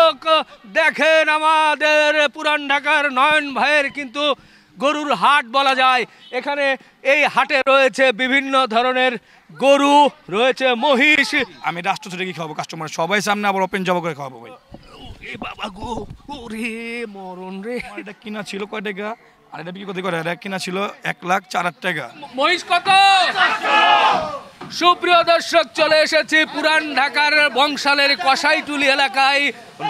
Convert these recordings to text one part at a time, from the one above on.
দর্শক দেখেন আমাদের পুরান ঢাকার নয়ন ভাইয়ের কিন্তু গরুর হাট বলা যায়। এখানে এই হাটে রয়েছে বিভিন্ন ধরনের গরু, রয়েছে মহিষ। আমি রাষ্ট্র ছেড়ে কি খাওয়াবো, কাস্টমার সবাই সামনে আবার ওপেন জব করে খাওয়াবো ভাই। এ বাবা গো, ওরে মরণ রে। এটা কিনা ছিল কয় টাকা আর এটা বিক্রি করতে করে, এটা কিনা ছিল 1,04,000 টাকা। মহিষ কত? সুপ্রিয় দর্শক, চলে এসেছি পুরান ঢাকার বংশালের কসাইটুলি এলাকায়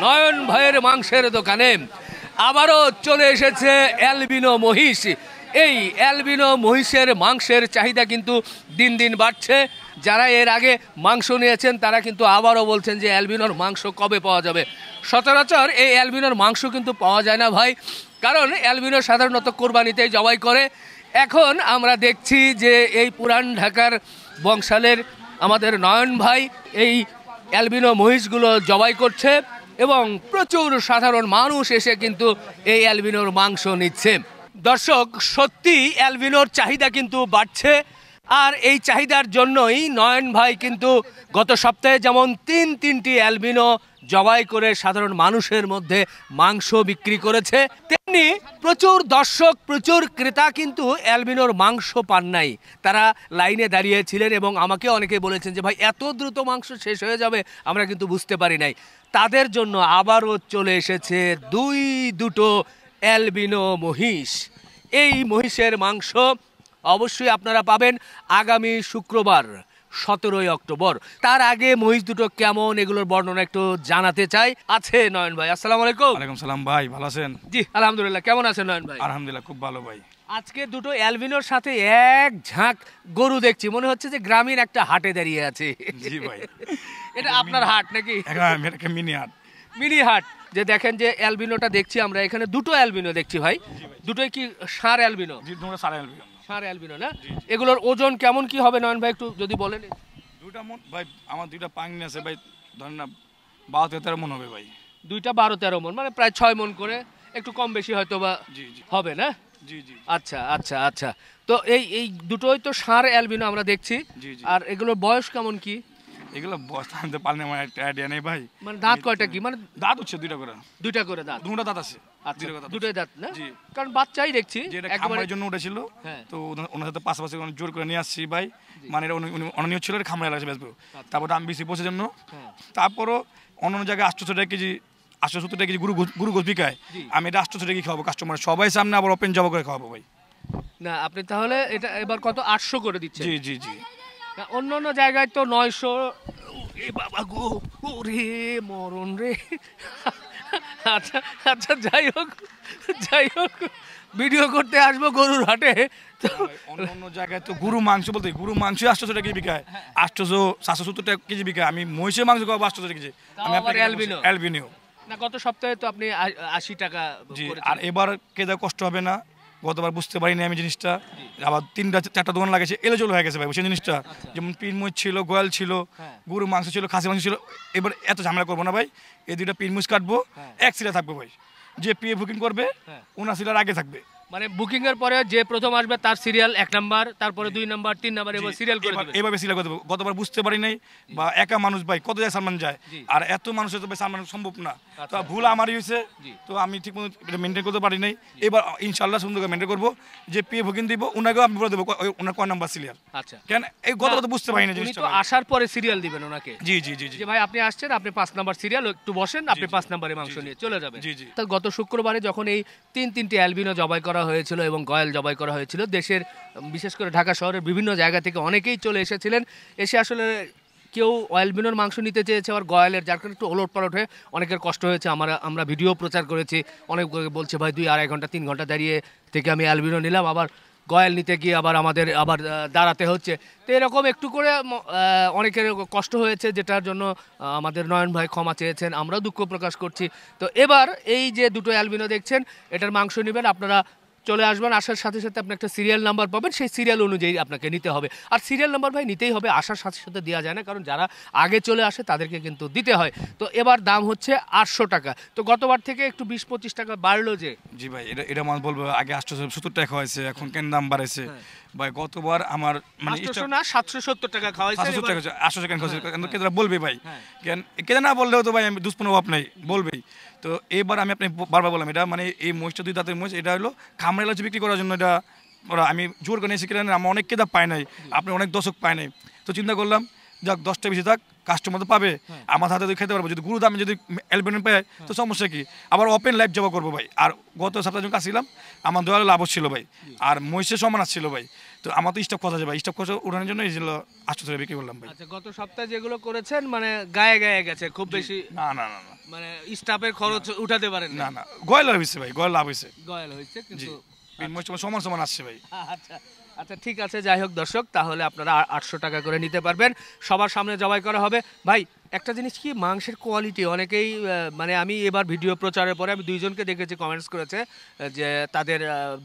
নয়ন ভাইয়ের মাংসের দোকানে। আবারও চলে এসেছে অ্যালবিনো মহিষ। এই অ্যালবিনো মহিষের মাংসের চাহিদা কিন্তু দিন দিন বাড়ছে। যারা এর আগে মাংস নিয়েছেন তারা কিন্তু আবারও বলছেন যে অ্যালবিনোর মাংস কবে পাওয়া যাবে। সচরাচর এই অ্যালবিনোর মাংস কিন্তু পাওয়া যায় না ভাই, কারণ অ্যালবিনো সাধারণত কোরবানিতেই জবাই করে। এখন আমরা দেখছি যে এই পুরান ঢাকার বংশালের আমাদের নয়ন ভাই এই অ্যালবিনো মহিষগুলো জবাই করছে এবং প্রচুর সাধারণ মানুষ এসে কিন্তু এই অ্যালবিনোর মাংস নিচ্ছে। দর্শক, সত্যি অ্যালবিনোর চাহিদা কিন্তু বাড়ছে, আর এই চাহিদার জন্যই নয়ন ভাই কিন্তু গত সপ্তাহে যেমন তিনটি অ্যালবিনো জবাই করে সাধারণ মানুষের মধ্যে মাংস বিক্রি করেছে, তেমনি প্রচুর দর্শক, প্রচুর ক্রেতা কিন্তু অ্যালবিনোর মাংস পান নাই। তারা লাইনে দাঁড়িয়েছিলেন এবং আমাকে অনেকে বলেছেন যে ভাই এত দ্রুত মাংস শেষ হয়ে যাবে, আমরা কিন্তু বুঝতে পারি নাই। তাদের জন্য আবারও চলে এসেছে দুটো অ্যালবিনো মহিষ। এই মহিষের মাংস অবশ্যই আপনারা পাবেন আগামী শুক্রবার 17 অক্টোবর। তার আগে মহিষ দুটো কেমন, এগুলোর বর্ণনা একটু জানাতে চাই। আছে নয়ন ভাই, আসসালামু আলাইকুম। ওয়ালাইকুম সালাম ভাই, ভালো আছেন? জি আলহামদুলিল্লাহ, কেমন আছেন নয়ন ভাই? আলহামদুলিল্লাহ খুব ভালো ভাই। আজকে দুটো অ্যালবিনোর সাথে এক ঝাঁক গরু দেখছি, মনে হচ্ছে যে গ্রামীণ একটা হাটে দাঁড়িয়ে আছে। জি ভাই। এটা আপনার হাট নাকি? মিনি হাট। মিনি হাট। যে দেখেন যে অ্যালবিনোটা দেখছি আমরা, এখানে দুটো অ্যালবিনো দেখছি ভাই। দুটোই কি ষাঁড় অ্যালবিনো? জি, দুটো ষাঁড় অ্যালবিনো। ষাঁড় অ্যালবিনো না? এগুলোর ওজন কেমন কি হবে নয়ন ভাই, একটু যদি বলেন। দুইটা মন ভাই, আমার দুইটা পাঙ্গি আছে ভাই, ধরেন না 12-13 মন হবে ভাই। দুইটা 12-13 মন, মানে প্রায় 6 মন করে, একটু কম বেশি হয়তো বা হবে না? জি জি। আচ্ছা আচ্ছা আচ্ছা। তো এই দুটোই তো ষাঁড় অ্যালবিনো আমরা দেখছি। আর এগুলোর বয়স কেমন কি? এগুলো বস্তা আনতে পারলে আমার একটা আইডিয়া নেই ভাই। মানে দাঁত কয়টা কি? মানে দাঁত হচ্ছে দুইটা করে দাঁত। দুটো দাঁত আছে। আচ্ছা, দুটোই দাঁত না? কারণ বাচ্চাই দেখছি খামারের জন্য উঠেছিল, তো ওনার সাথে পাশাপাশি জোর করে নিয়ে আসছি ভাই। মানে অনিয়ম ছিল, খামারে লাগছে বেচবো। তারপর দাম বেশি পৌঁছে জন্য, তারপরও অন্য জায়গায় 800 টাকা কেজি, 870 টাকা কেজি গুরু গোস বিকায়। আমি 800 টাকা খাওয়াবো, কাস্টমার সবাই সামনে আবার ওপেন জব করে খাওয়াবো ভাই। না আপনি তাহলে এটা এবার কত 800 করে দিচ্ছেন? জি জি জি। অন্য অন্য জায়গায় তো 900। এ বাবা গো, ওরে মরণ রে। আচ্ছা আচ্ছা, যাই হোক ভিডিও করতে আসবো গরুর হাটে। অন্য জায়গায় তো গরু মাংস বলতে গরু মাংস 800 টাকা কেজি বিকায়, 800-770 টাকা কেজি বিকায়। আমি মহিষের মাংস খাওয়াবো 800 টাকা কেজি। আমি অ্যালবিনো না, গত সপ্তাহে তো আপনি 80 টাকা। জি, আর এবার কেদা কষ্ট হবে না। গতবার বুঝতে পারিনি আমি জিনিসটা, আবার 3-4টা দোকান লাগাইছে, এলোচলো হয়ে গেছে ভাই সেই জিনিসটা। যেমন পিন মুচ ছিল, গোয়াল ছিল, গরু মাংস ছিল, খাসি মাংস ছিল। এবার এত ঝামেলা করবো না ভাই, এই দুইটা পিন মুচ কাটবো, এক সিলা থাকবে ভাই। যে পিএ বুকিং করবে ওনার সিলার আগে থাকবে। মানে বুকিং এর পরে যে প্রথম আসবে তার সিরিয়াল 1 নাম্বার, তারপরে 2 নাম্বার, 3 নাম্বার, এবার সিরিয়াল করে দিবে। এভাবে সিরিয়াল করে দেব। গতবার বুঝতে পারি নাই, বা একা মানুষ ভাই কত জায়গায় সালমান যায়, আর এত মানুষের তো ভাই সালমান সম্ভব না। তো ভুল আমারই হয়েছে, তো আমি ঠিক মতো এটা মেনটেন করতে পারি নাই। এবার ইনশাআল্লাহ সুন্দর করে মেনটেন করবো। যে পিএ বুকিং দিব ওনাকেও আমি বলে দেবো ওনার কয় নাম্বার সিরিয়াল। আচ্ছা, কেন এই গতবার তো বুঝতে পারি না জিনিসটা। উনি তো আসার পরে সিরিয়াল দিবেন ওনাকে। জি জি জি। যে ভাই আপনি আসছেন, আপনি 5 নাম্বার সিরিয়াল, একটু বসেন, আপনি 5 নাম্বারে মাংস নিয়ে চলে যাবেন। জি জি। তো গত শুক্রবারে যখন এই তিনটি অ্যালবিনো জবাই করা হয়েছিল এবং গয়াল জবাই করা হয়েছিল, দেশের বিশেষ করে ঢাকা শহরের বিভিন্ন জায়গা থেকে অনেকেই চলে এসেছিলেন। এসে আসলে কেউ অ্যালবিনোর মাংস নিতে চেয়েছে, আবার গয়ালের, যার কারণে একটু ওলট পালট হয়ে অনেকের কষ্ট হয়েছে। আমরা ভিডিও প্রচার করেছি, অনেক বলছে ভাই 2-2.5 ঘন্টা 3 ঘন্টা দাঁড়িয়ে থেকে আমি অ্যালবিনো নিলাম, আবার গয়াল নিতে গিয়ে আমাদের দাঁড়াতে হচ্ছে। তো এরকম একটু করে অনেকের কষ্ট হয়েছে, যেটার জন্য আমাদের নয়ন ভাই ক্ষমা চেয়েছেন, আমরাও দুঃখ প্রকাশ করছি। তো এবার এই যে দুটো অ্যালবিনো দেখছেন, এটার মাংস নেবেন, আপনারা চলে আসবেন। আসার সাথে সাথে আপনি একটা সিরিয়াল নাম্বার পাবেন, সেই সিরিয়াল অনুযায়ী আপনাকে নিতে হবে। আর সিরিয়াল নাম্বার ভাই নিতেই হবে, আসার সাথে সাথে দেওয়া যায় না, কারণ যারা আগে চলে আসে তাদেরকে কিন্তু দিতে হয়। তো এবার দাম হচ্ছে 800 টাকা। তো গতবার থেকে একটু 20-25 টাকা বাড়লো যে। জি ভাই, এটা মানুষ বলবো আগে 870 টাকা হয়েছে, এখন কেন দাম বাড়েছে। ভাই গতবার আমার মানে 800 না 770 টাকা খাওয়াইছে 800 টাকা খরচ কেদারা বলবে ভাই কেন কেদা না বললেও তো ভাই আমি দুষ্পন্ন অভাব নাই বলবেই তো এবার আমি আপনি বারবার বললাম এটা মানে এই মহিষটা 2 দাঁতের মহিষ এটা হলো খামারে এলাচি বিক্রি করার জন্য এটা ওরা আমি জোর করে নিয়েছি কিনা আমার অনেক কেদা পায় নাই আপনি অনেক দর্শক পায় নাই তো চিন্তা করলাম যাক 10টা বেশি থাক কাস্টমার তো পাবে আমার হাতে তো খেতে পারবো যদি গুরু দামে যদি অ্যালবিনো পায় তো সমস্যা কি আবার ওপেন লাইফ জবা করবো ভাই আর গত সপ্তাহে যখন কাছিলাম আমার দোয়ালে লাভ ছিল ভাই আর মহিষের সমান আসছিল ভাই তো আমার তো স্টক কথা যাবে স্টক কথা উঠানোর জন্য এই ছিল 800 টাকা বিক্রি করলাম ভাই আচ্ছা গত সপ্তাহে যেগুলো করেছেন মানে গায়ে গায়ে গেছে খুব বেশি না না না না মানে স্টাফের খরচ উঠাতে পারেন না না গয়লা লাভ হয়েছে ভাই গয়লা লাভ হয়েছে গয়াল হয়েছে কিন্তু মহিষ সমান সমান আসছে ভাই আচ্ছা আচ্ছা ঠিক আছে যাই হোক দর্শক তাহলে আপনারা 800 টাকা করে নিতে পারবেন সবার সামনে জবাই করা হবে ভাই একটা জিনিস কি মাংসের কোয়ালিটি অনেকেই মানে আমি এবার ভিডিও প্রচারের পরে আমি দুইজনকে দেখেছি কমেন্টস করেছে যে তাদের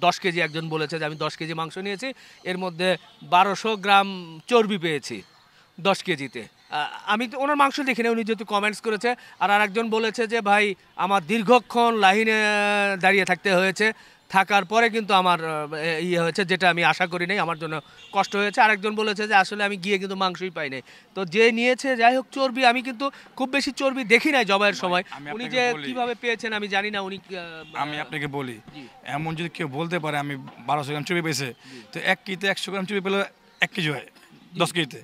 10 কেজি একজন বলেছে যে আমি 10 কেজি মাংস নিয়েছি এর মধ্যে 1200 গ্রাম চর্বি পেয়েছি 10 কেজিতে আমি তো ওনার মাংস দেখিনি উনি যেহেতু কমেন্টস করেছে আর আরেকজন বলেছে যে ভাই আমার দীর্ঘক্ষণ লাইনে দাঁড়িয়ে থাকতে হয়েছে থাকার পরে কিন্তু আমার ইয়ে হয়েছে যেটা আমি আশা করি নাই আমার জন্য কষ্ট হয়েছে আরেকজন বলেছে যে আসলে আমি গিয়ে কিন্তু মাংসই পাই নাই তো যে নিয়েছে যাই হোক চর্বি আমি কিন্তু খুব বেশি চর্বি দেখি নাই জবাইয়ের সময় উনি যে কিভাবে পেয়েছেন আমি জানি না উনি আমি আপনাকে বলি এমন যদি কেউ বলতে পারে আমি 1200 গ্রাম চর্বি পেয়েছে তো 1 কেজিতে 100 গ্রাম চর্বি পেলে 1 কেজি হয় 10 কেজিতে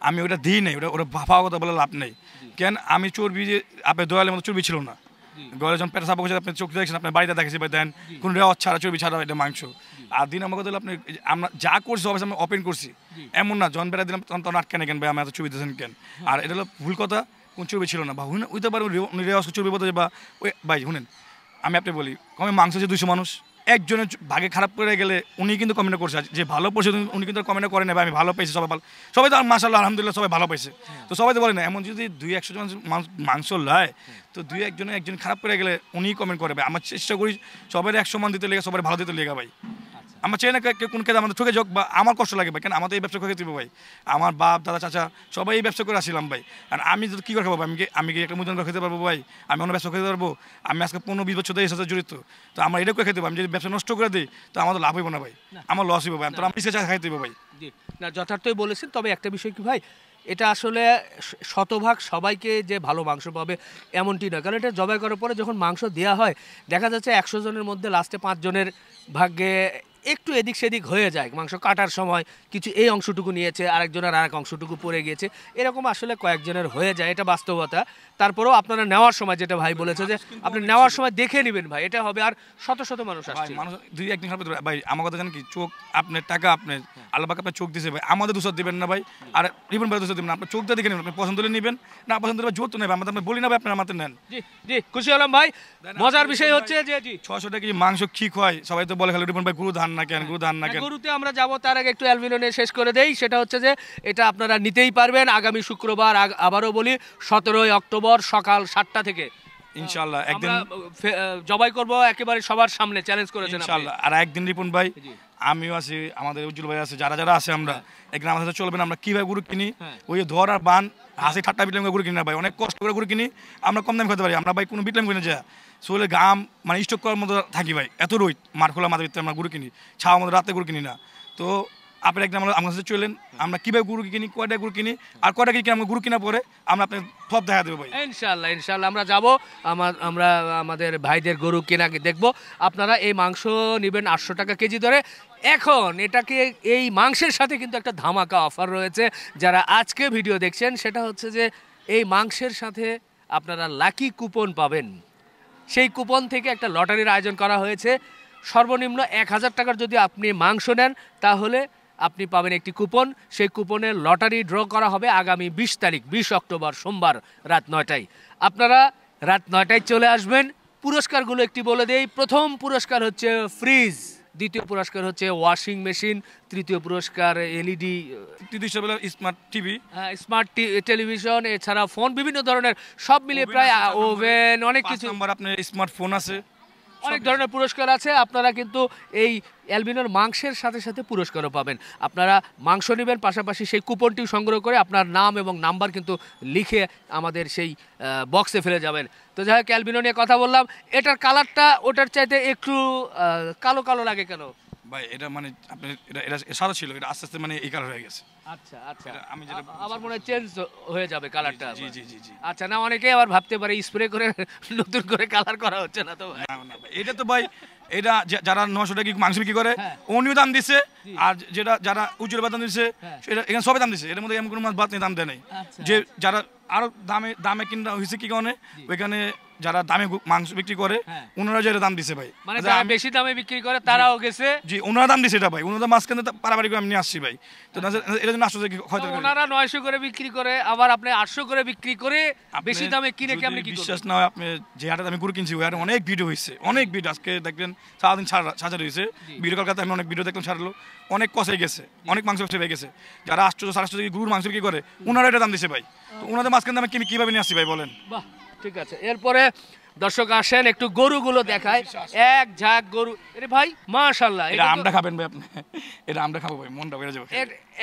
আমি ওটা দিই নাই ওটা ভাফা কথা বলে লাভ নেই কেন আমি চর্বি যে আপনার দয়ালের মতো চর্বি ছিল না গলে যখন পেটা সাপা করছে আপনি চোখ দেখছেন আপনার বাড়িতে দেখেছি ভাই দেন কোন রেওয়াজ ছাড়া চর্বি ছাড়া এটা মাংস আর দিন আমাকে দিলে আপনি আমরা যা করছি অবশ্যই আমি ওপেন করছি এমন না জন বেড়া দিলাম তখন আটকে না কেন ভাই আমি এত চর্বি দিয়েছেন কেন আর এটা হলো ভুল কথা কোন চর্বি ছিল না বা হইতে পারে রেওয়াজ চর্বি বলতে বা ওই ভাই শুনেন আমি আপনি বলি কমে মাংস যে 200 মানুষ একজনের ভাগে খারাপ করে গেলে উনি কিন্তু কমেন্ট করছে যে ভালো পয়সা উনি কিন্তু কমেন্ট করেন না আমি ভালো পেয়েছি সবাই ভালো সবাই তো মাশাআল্লাহ আলহামদুলিল্লাহ সবাই ভালো পেয়েছে তো সবাই তো বলে না এমন যদি 200 জন মাংস লয় তো 2-1 একজন খারাপ করে গেলে উনি কমেন্ট করে ভাই আমার চেষ্টা করি সবাই 100 মান দিতে লেগে সবাই ভালো দিতে লেগে ভাই আমার চাই না কোন কাজে আমাদের ঠকে যাক বা আমার কষ্ট লাগে ভাই কেন আমাদের এই ব্যবসা করে দিব ভাই আমার বাপ দাদা চাচা সবাই এই ব্যবসা করে আসছিলাম ভাই আর আমি যদি কী করে খাবো আমি কি একটা মুদিন করে খেতে পারবো ভাই আমি অন্য ব্যবসা খেতে পারবো আমি আজকে 15-20 বছর ধরে এর সাথে জড়িত তো আমার এটা করে খেতে পারবো আমি যদি ব্যবসা নষ্ট করে দিই তো আমাদের লাভ হইব না ভাই আমার লস হইব ভাই তো আমি চা খাইতে দেবো ভাই জি না যথার্থই বলেছেন তবে একটা বিষয় কি ভাই এটা আসলে শতভাগ সবাইকে যে ভালো মাংস পাবে এমনটি নয় কারণ এটা জবাই করার পরে যখন মাংস দেওয়া হয় দেখা যাচ্ছে 100 জনের মধ্যে লাস্টে 5 জনের ভাগ্যে একটু এদিক সেদিক হয়ে যায় মাংস কাটার সময় কিছু এই অংশটুকু নিয়েছে আরেকজনের আরেক অংশটুকু পড়ে গিয়েছে এরকম আসলে কয়েকজনের হয়ে যায় এটা বাস্তবতা তারপরেও আপনারা নেওয়ার সময় যেটা ভাই বলেছে যে আপনি নেওয়ার সময় দেখে নেবেন ভাই এটা হবে আর শত শত মানুষ আসছে মানুষ 2-1 দিন ভাই আমার কথা জানেন কি চোখ আপনার টাকা আপনি আল্লাহ পাক আপনার চোখ দিয়েছে ভাই আমাদের দোষ দিবেন না ভাই আর রিবন ভাই দোষ দিবেন না আপনার চোখ দিয়ে দেখে নেবেন আপনি পছন্দ হলে নেবেন না পছন্দ হলে জোর তো নেবেন আমাদের বলি না ভাই আপনারা আমাদের নেন জি জি খুশি হলাম ভাই মজার বিষয় হচ্ছে যে জি 600 টাকা কেজি মাংস কি হয় সবাই তো বলে খালি রিবন ভাই গুরু ধান না কেন গুরু ধান না কেন গরুতে আমরা যাব তার আগে একটু অ্যালবিনো নিয়ে শেষ করে দেই সেটা হচ্ছে যে এটা আপনারা নিতেই পারবেন আগামী শুক্রবার আবারও বলি 17 অক্টোবর সকাল 7টা থেকে ইনশাআল্লাহ একদিন জবাই করব একেবারে সবার সামনে চ্যালেঞ্জ করেছেন আপনি ইনশাআল্লাহ আর একদিন রিপন ভাই আমিও আছি আমাদের উজ্জ্বল ভাই আছে যারা আছে আমরা এখানে আমাদের সাথে চলবেন আমরা কিভাবে গরু কিনি ওই ধর আর বান হাসি ঠাট্টা বিটলাম গরু কিনি না ভাই অনেক কষ্ট করে গরু কিনি আমরা কম দামে খেতে পারি আমরা ভাই কোনো বিটলাম কিনে যা শরীরে ঘাম মানে স্টক করার মতো থাকি ভাই এত রোদ মার খোলা মাথার ভিতরে আমরা গরু কিনি ছাওয়ার মধ্যে রাতে গরু কিনি না তো আপনি একদম আমার কাছে চলেন আমরা কীভাবে গরু কিনি কয়টা গরু কিনি আর কয়টা কিনি আমরা গরু কিনা পরে আমরা আপনার সব দেখা দেবো ভাই ইনশাআল্লাহ ইনশাআল্লাহ আমরা যাব আমরা আমাদের ভাইদের গরু কেনা দেখবো আপনারা এই মাংস নেবেন 800 টাকা কেজি ধরে এখন এটাকে এই মাংসের সাথে কিন্তু একটা ধামাকা অফার রয়েছে যারা আজকে ভিডিও দেখছেন সেটা হচ্ছে যে এই মাংসের সাথে আপনারা লাকি কুপন পাবেন সেই কুপন থেকে একটা লটারির আয়োজন করা হয়েছে সর্বনিম্ন 1000 টাকার যদি আপনি মাংস নেন তাহলে আপনি পাবেন একটি কুপন সেই কুপনে লটারি ড্র করা হবে আগামী 20 তারিখ 20 অক্টোবর সোমবার রাত 9টায় আপনারা রাত 9টায় চলে আসবেন পুরস্কারগুলো একটি বলে দেই প্রথম পুরস্কার হচ্ছে ফ্রিজ দ্বিতীয় পুরস্কার হচ্ছে ওয়াশিং মেশিন তৃতীয় পুরস্কার এলইডি তৃতীয় স্মার্ট টিভি স্মার্ট টেলিভিশন এছাড়া ফোন বিভিন্ন ধরনের সব মিলিয়ে প্রায় ওভেন অনেক কিছু আপনার স্মার্টফোন আছে অনেক ধরনের পুরস্কার আছে আপনারা কিন্তু এই অ্যালবিনোর মাংসের সাথে সাথে পুরস্কারও পাবেন আপনারা মাংস নেবেন পাশাপাশি সেই কুপনটিও সংগ্রহ করে আপনার নাম এবং নাম্বার কিন্তু লিখে আমাদের সেই বক্সে ফেলে যাবেন তো যাই হোক অ্যালবিনো নিয়ে কথা বললাম এটার কালারটা ওটার চাইতে একটু কালো কালো লাগে কেন ভাই এটা মানে আপনি এটা সাদা ছিল, এটা আস্তে আস্তে মানে এই কালার হয়ে গেছে। আচ্ছা আচ্ছা, আমি যেটা আবার মনে হয় চেঞ্জ হয়ে যাবে কালারটা। জি জি জি জি। আচ্ছা, না অনেকে আবার ভাবতে পারে স্প্রে করে নতুন করে কালার করা হচ্ছে না তো ভাই। না না ভাই, এটা তো ভাই এটা যারা 900 টাকা মাংস বিক্রি করে হ্যাঁ। উনিও দাম দিচ্ছে, আর যেটা যারা উজ্জ্বল দাম দিচ্ছে হ্যাঁ। সেটা এখানে সবাই দাম দিচ্ছে, এর মধ্যে এমন কোনো মাছ বাদ নেই দাম দেয় নাই। আচ্ছা। যে যারা আরো দামে কিনা হয়েছে কি কারণে ওইখানে যারা দামে মাংস বিক্রি করে হ্যাঁ। ওনারা যেটা দাম দিছে ভাই, মানে যারা বেশি দামে বিক্রি করে তারাও গেছে। জি ওনারা দাম দিছে এটা ভাই, ওনারা মাছ কিনতে পারাপারি করে আমি নিয়ে আসছি ভাই। তো এর জন্য আসলে হয়তো তো ওনারা 900 করে বিক্রি করে, আবার আপনি 800 করে বিক্রি করে বেশি দামে কিনে কি আপনি কি বিশ্বাস করবেন? না হয় আপনি যে হাটে আমি গরু কিনছি ওই হাটে অনেক ভিডিও হয়েছে, অনেক ভিডিও আজকে দেখবেন সারাদিন সাজা রয়েছে ভিডিও, কলকাতা আমি অনেক ভিডিও দেখলাম ছাড়লো, অনেক কষে গেছে, অনেক মাংস ব্যবসা হয়ে গেছে, যারা 800 700 গরুর মাংস বিক্রি করে ওনারা এটা দাম দিছে ভাই। তো ওনাদের মাঝখানে আমি কিভাবে নিয়ে আসছি ভাই বলেন? বাহ, ঠিক আছে। এরপরে দর্শক আসেন একটু গরুগুলো দেখায়, এক ঝাঁক গরু। আরে ভাই মাশাআল্লাহ, এটা আমরা খাবেন ভাই, আপনি এটা আমরা খাবো ভাই, মনটা বেড়ে যাবে।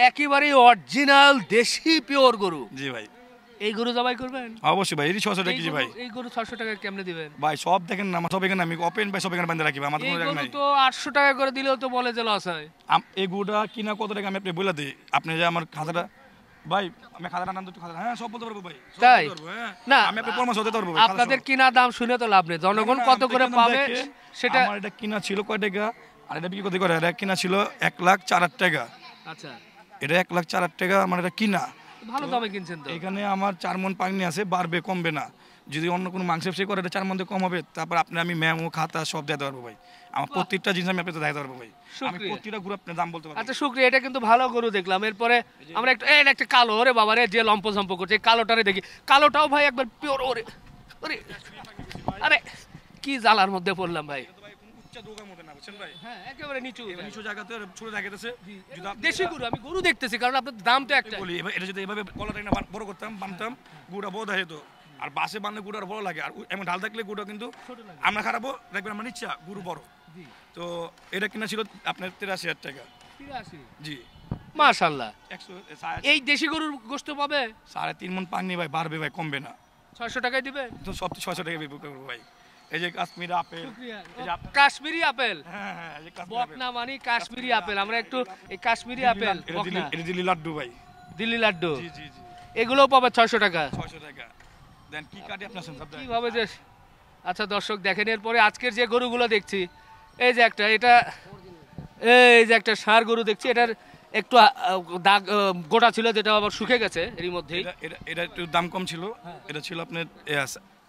একেবারে অরিজিনাল দেশি পিওর গরু। জি ভাই, এই গরু জবাই করবেন? অবশ্যই ভাই, এই 600 টাকা কেজি ভাই। এই গরু 600 টাকা কেমনে দিবেন ভাই? সব দেখেন না, আমার সব এখানে আমি ওপেন ভাই, সব এখানে বান্ধা রাখি ভাই, আমার এই কোনো জায়গা গরু নাই। তো 800 টাকা করে দিলেও তো বলে যে লস হয়। এই গরুটা কিনা কত টাকা আমি আপনি বলে দিই, আপনি যে আমার খাতাটা ভাই, আমি খাতাটা নাম তো খাতা, হ্যাঁ সব বলতে পারবো ভাই, সব তাই? বলতে পারবো, হ্যাঁ। না, আমি আপনার পরামর্শ দিতে পারবো ভাই, আপনাদের কিনা দাম শুনে তো লাভ নেই, জনগণ কত করে পাবে সেটা। আমার এটা কিনা ছিল কয় টাকা আর এটা বিক্রি করতে করে, এটা কিনা ছিল 1,04,000 টাকা। আচ্ছা, এটা 1,04,000 টাকা আমার এটা কিনা। ভালো দামে কিনছেন তো। এখানে আমার 4 মণ পাগনি আছে, বাড়বে কমবে না। যদি অন্য কোনো মাংস ব্যবসা করে এটা 4 মণ কম হবে, তারপর আপনি আমি মেমো খাতা সব দিতে পারবো ভাই, আমার প্রত্যেকটা জিনিস আমি আপনাকে দেখাতে পারবো ভাই, আমি শুকরিয়া। প্রত্যেকটা গ্রুপ আপনার দাম বলতে পারবো। আচ্ছা শুক্রিয়া, এটা কিন্তু ভালো গরু দেখলাম। এরপরে আমরা একটু একটা কালো, ওরে বাবা রে, যে লম্প ঝম্প করছে এই কালোটারে দেখি। কালোটাও ভাই একবার পিওর। ওরে ওরে, আরে কি জ্বালার মধ্যে পড়লাম ভাই। হ্যাঁ, একেবারে নিচু নিচু জায়গাতে ছোট জায়গাতে দেশি গরু। আমি গরু দেখতেছি কারণ আপনার দাম তো একটা। বলি এটা যদি এভাবে কলাটা না বড় করতাম বানতাম, গুড়া বড় হয়ে যেত, আর বাসে বানলে গুড়ার বড় লাগে, আর এমন ঢাল থাকলে গুড়া কিন্তু আমরা খারাপো দেখবেন আমার ইচ্ছা গুরু বড়। তো এটা কিনা ছিল আপনার 83,000 টাকা। জি মাশাআল্লাহ। 100 এই দেশি গরুর গোশত পাবে 3.5 মণ পাগনি ভাই, বাড়বে ভাই, কমবে না। 600 টাকায় দিবে তো সব 600 টাকা বিক্রি করবো ভাই। এই যে কাশ্মীরি আপেল, এই যে কাশ্মীরি আপেল। হ্যাঁ হ্যাঁ, এই যে কাশ্মীরি আপেল, বকনা মানে কাশ্মীরি আপেল। আমরা একটু এই কাশ্মীরি আপেল, বকনা, এটা দিল্লি লাড্ডু ভাই। দিল্লি লাড্ডু, জি জি জি, এগুলোও পাবে 600 টাকা। 600 টাকা দেন কি কাটি আপনার সব দেন কিভাবে যে। আচ্ছা দর্শক দেখেন, এরপরে আজকের যে গরুগুলো দেখছি, এই যে একটা, এটা এই যে একটা ষাঁড় গরু দেখছি, এটার একটু দাগ গোটা ছিল, যেটা আবার শুকে গেছে এরই মধ্যেই। এটা একটু দাম কম ছিল, এটা ছিল আপনার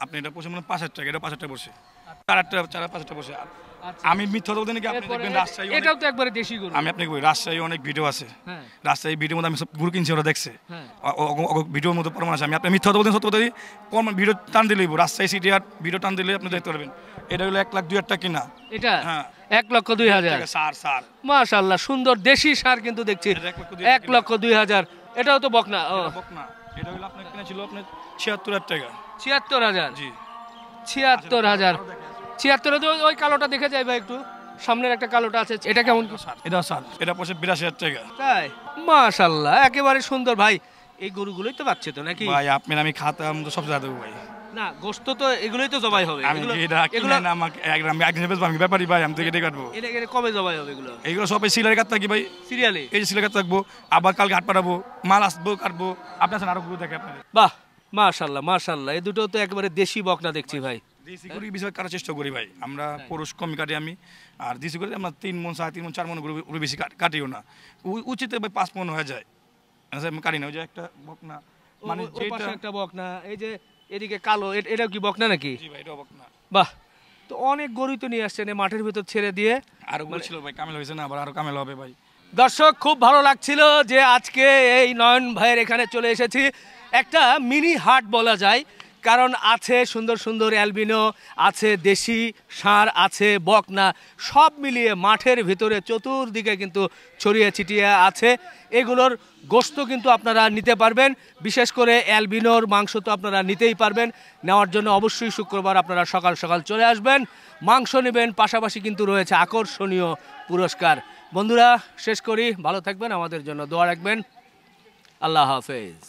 আপনি এটা পড়ছে মানে 5,000 টাকা, এটা 5,000 টাকা পড়ছে, 4,500 বসে। আমি মিথ্যা বলতে নাকি আপনি দেখবেন রাজশাহী, এটাও তো একবারে দেশি গরু। আমি আপনাকে বলি রাজশাহী অনেক ভিডিও আছে, হ্যাঁ রাজশাহী ভিডিওর মধ্যে আমি সব গরু কিনছি, ওরা দেখছে হ্যাঁ। ভিডিওর মধ্যে প্রমাণ আছে। আমি আপনি মিথ্যা বলতেন সত্য বলতে প্রমাণ, ভিডিও টান দিলেই রাজশাহী সিটি আর ভিডিও টান দিলে আপনি দেখতে পারবেন। এটা হলো 1,02,000 টাকা কিনা। এটা হ্যাঁ 1,02,000। সার মাশাআল্লাহ, সুন্দর দেশি ষাঁড় কিন্তু দেখছি। 1,02,000। এটাও তো বকনা। ও বকনা, এটা হলো আপনার কিনা ছিল আপনার 76,000 টাকা। 76,000। জি 76,000। 76,000। ওই কালোটা দেখে যাই ভাই একটু, সামনের একটা কালোটা আছে, এটা কেমন? এটা সার, এটা পড়ছে 82,000 টাকা। তাই? মাশাআল্লাহ, একেবারে সুন্দর ভাই। এই গরুগুলোই তো বাচ্চা তো নাকি ভাই? আপনি আমি খাতা আমি তো সব জায়গা দেবো ভাই। না, গোশত তো এগুলোই তো জবাই হবে। আমি এটা কিনে না, আমাকে আমি একদিন বেচবো, আমি ব্যাপারই ভাই, আমি তো কেটে কাটবো। এটা কবে জবাই হবে এগুলো? এইগুলো সবাই সিলারে কাট থাকি ভাই, সিরিয়ালে। এই যে সিলারে কাট থাকবো, আবার কালকে হাট পাঠাবো, মাল আসবো, কাটবো, আপনার সাথে আরো গরু দেখে আপনাদের। বাহ, মাশাআল্লাহ মাশাআল্লাহ, এই দুটো তো একেবারে দেশি বকনা দেখছি ভাই। দেশি গরু বেশি কাটার চেষ্টা করি ভাই, আমরা পুরুষ কমই কাটি আমি, আর দেশি করে আমরা 3 মণ 3.5 মণ 4 মণ গরু বেশি কাটিও না, উচিত ভাই 5 মণ হয়ে যায়, আমি কাটি না। ওই যে একটা বকনা মানে ওই পাশে যেটা, একটা বকনা, এই যে এদিকে কালো, এটাও কি বকনা নাকি? জি ভাই এটা বকনা। বাহ, তো অনেক গরুই তো নিয়ে আসছেন এই মাঠের ভিতর ছেড়ে দিয়ে। আরো গরু ছিল ভাই, কামেল হয়েছে না, আবার আরো কামেল হবে ভাই। দর্শক খুব ভালো লাগছিল যে আজকে এই নয়ন ভাইয়ের এখানে চলে এসেছি, একটা মিনি হাট বলা যায়, কারণ আছে সুন্দর সুন্দর অ্যালবিনো, আছে দেশি ষাঁড়, আছে বকনা, সব মিলিয়ে মাঠের ভিতরে চতুর্দিকে কিন্তু ছড়িয়ে ছিটিয়ে আছে। এগুলোর গোশত কিন্তু আপনারা নিতে পারবেন, বিশেষ করে অ্যালবিনোর মাংস তো আপনারা নিতেই পারবেন। নেওয়ার জন্য অবশ্যই শুক্রবার আপনারা সকাল সকাল চলে আসবেন, মাংস নেবেন, পাশাপাশি কিন্তু রয়েছে আকর্ষণীয় পুরস্কার। বন্ধুরা শেষ করি, ভালো থাকবেন, আমাদের জন্য দোয়া রাখবেন। আল্লাহ হাফেজ।